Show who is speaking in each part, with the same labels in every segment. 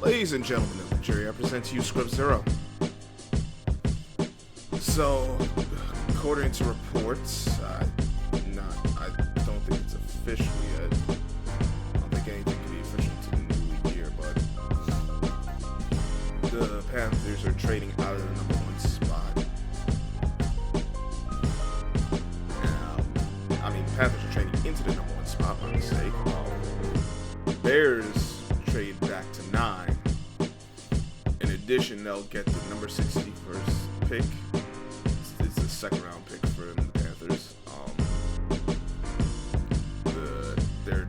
Speaker 1: Ladies and gentlemen of the jury, I present to you Script Zero. So, according to reports, I don't think it's official yet. I don't think anything can be official until the new league year, but the Panthers are trading out of the number one spot. The Panthers are trading into the number one spot, by mistake. The Bears trade back to 9. In addition, they'll get the number 61st pick. It's a second round pick for the Panthers. Their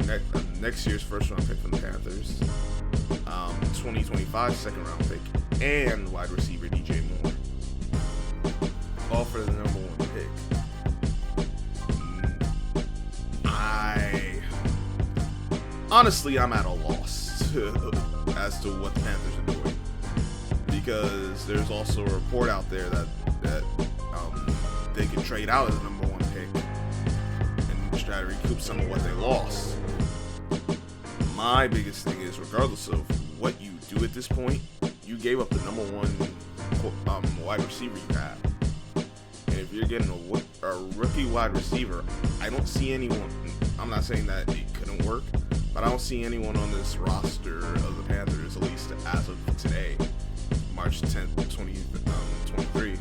Speaker 1: next year's first round pick from the Panthers. 2025 second round pick and wide receiver DJ Moore. All for the number one pick. Honestly, I'm at a loss as to what the Panthers are doing, because there's also a report out there that they can trade out of the number one pick and try to recoup some of what they lost. My biggest thing is, regardless of what you do at this point, you gave up the number one wide receiver you have, and if you're getting a rookie wide receiver, I don't see anyone. I'm not saying that it couldn't work, but I don't see anyone on this roster of the Panthers, at least as of today, March 10th, 2023,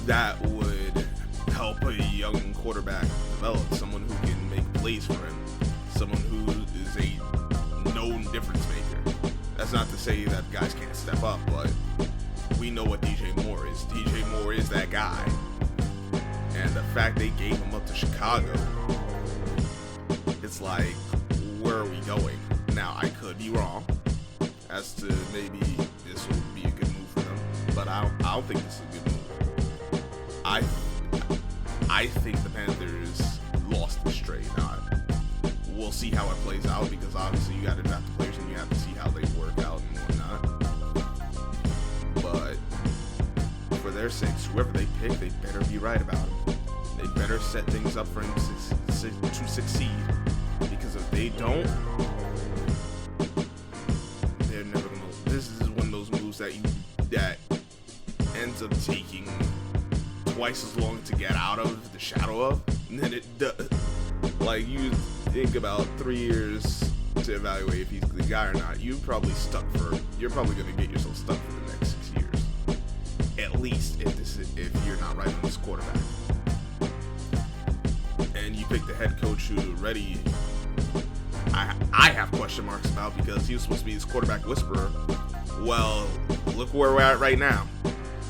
Speaker 1: that would help a young quarterback develop, someone who can make plays for him, someone who is a known difference maker. That's not to say that guys can't step up, but we know what DJ Moore is. DJ Moore is that guy. And the fact they gave him up to Chicago, it's like, where are we going? Now, I could be wrong as to maybe this would be a good move for them, but I don't think this is a good move. I think the Panthers lost this trade. We'll see how it plays out, because obviously you got to draft the players and you have to see how they work out and whatnot. But for their sakes, whoever they pick, they better be right about him. They better set things up for him to succeed. Because if they don't, they're never gonna. This is one of those moves that ends up taking twice as long to get out of the shadow of than it does. Like, you think about 3 years to evaluate if he's the guy or not. You're probably gonna get yourself stuck for the next 6 years, at least if you're not right on this quarterback. And you pick the head coach who already I have question marks about, because he was supposed to be this quarterback whisperer. Well, look where we're at right now.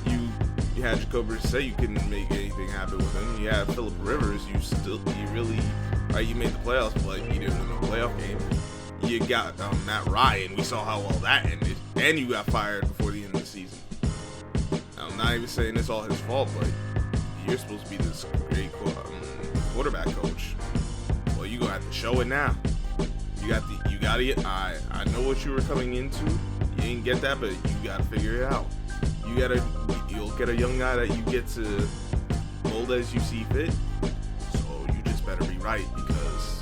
Speaker 1: You had Jacoby say you couldn't make anything happen with him. You had Phillip Rivers. You made the playoffs, but you didn't win a playoff game. You got Matt Ryan. We saw how well that ended, and you got fired before the end of the season. I'm not even saying it's all his fault, but you're supposed to be this great quarterback coach. Well, you're gonna have to show it now. You got it. I know what you were coming into. You didn't get that, but you gotta figure it out. You'll get a young guy that you get to mold as you see fit. So you just better be right, because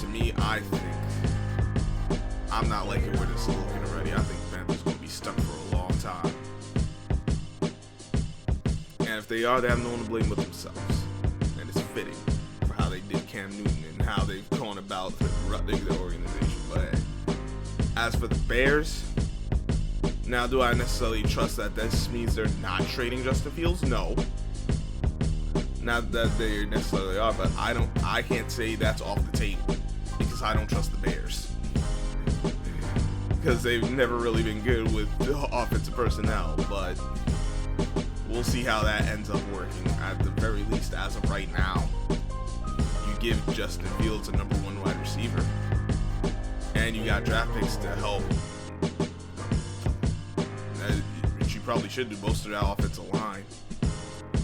Speaker 1: to me, I think I'm not liking where this is looking already. I think the Panthers gonna be stuck for a long time. And if they are, they have no one to blame but themselves. And it's fitting for how they did Cam Newton and how they've gone about the organization. But as for the Bears, now, do I necessarily trust that this means they're not trading Justin Fields? No. Not that they necessarily are, but I can't say that's off the table, because I don't trust the Bears. Because they've never really been good with the offensive personnel, but we'll see how that ends up working. At the very least, as of right now, you give Justin Fields a number one wide receiver, and you got draft picks to help. Which you probably should do, most of that offensive line.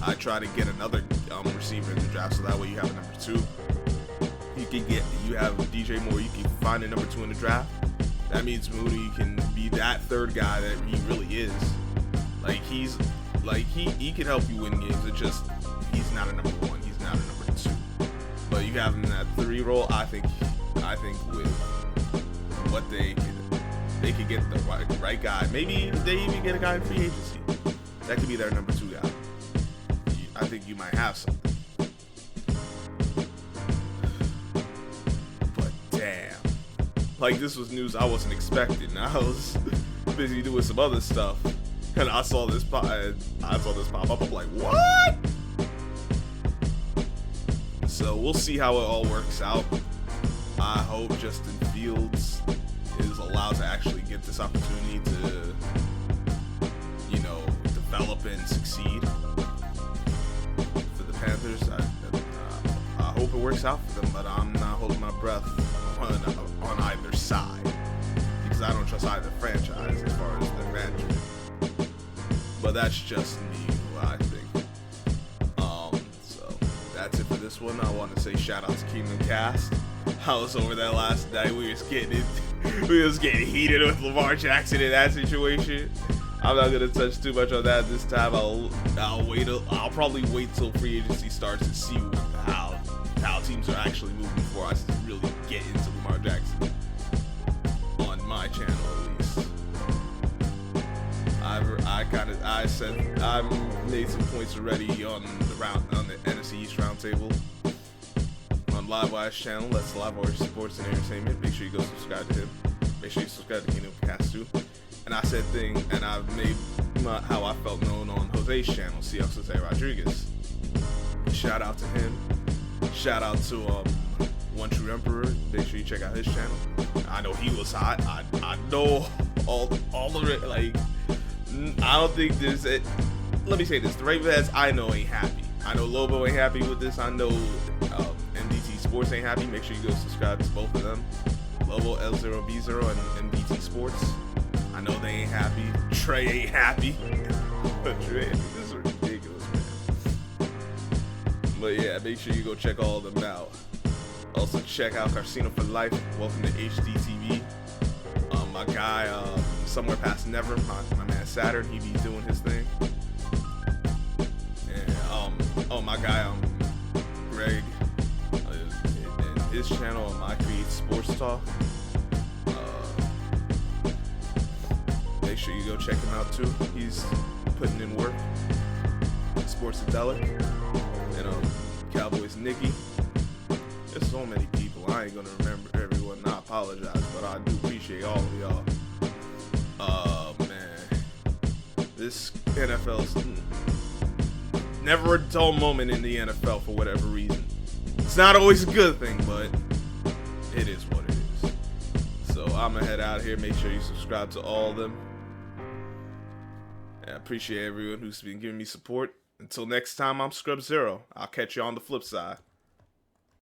Speaker 1: I try to get another receiver in the draft, so that way you have a number 2. You have DJ Moore, you can find a number 2 in the draft. That means Mooney can be that third guy that he really is. He can help you win games. It's just he's not a number 1. He's not a number 2. But you have him in that 3 role. I think with what they can they could get the right guy. Maybe they even get a guy in free agency. That could be their number 2 guy. I think you might have something. But damn. Like, this was news I wasn't expecting. I was busy doing some other stuff. And I saw this pop up. I'm like, what? So we'll see how it all works out. I hope Justin Fields is allowed to actually get this opportunity to, develop and succeed for the Panthers. I hope it works out for them, but I'm not holding my breath on either side because I don't trust either franchise as far as their management. But that's just me, I think. So that's it for this one. I want to say shout out to Kingdom Cast. I was over there last night. We was getting heated with Lamar Jackson in that situation. I'm not gonna touch too much on that this time. I'll probably wait till free agency starts to see how teams are actually moving before I really get into Lamar Jackson on my channel at least. I made some points already on the NFC East roundtable on Livewire channel. That's Livewire Sports and Entertainment. Make sure you go subscribe to him. Make sure you subscribe to Kingdom Cast too. And I said and I've made how I felt known on Jose's channel, Seahawks Jose Rodriguez. Shout out to him. Shout out to One True Emperor. Make sure you check out his channel. I know he was hot. I know all of it. Like, I don't think there's it. Let me say this: the Ravens I know ain't happy. I know Lobo ain't happy with this. I know MDT Sports ain't happy. Make sure you go subscribe to both of them. Lobo L0B0 and MDT Sports. I know they ain't happy. Trey ain't happy. Trey, this is ridiculous, man. But yeah, make sure you go check all of them out. Also check out Casino for Life. Welcome to HDTV. My guy, Somewhere Past Never, my man Saturn, he be doing his thing. And my guy, Greg, and his channel, I Create Sports Talk. Make sure you go check him out too. He's putting in work. Sportsadelic and Cowboys Nikki. There's so many people. I ain't gonna remember everyone. I apologize, but I do appreciate all of y'all. Man, this NFL's never a dull moment in the NFL for whatever reason. It's not always a good thing, but it is what it is. So I'm gonna head out here. Make sure you subscribe to all of them. I appreciate everyone who's been giving me support. Until next time, I'm Scrub Zero. I'll catch you on the flip side.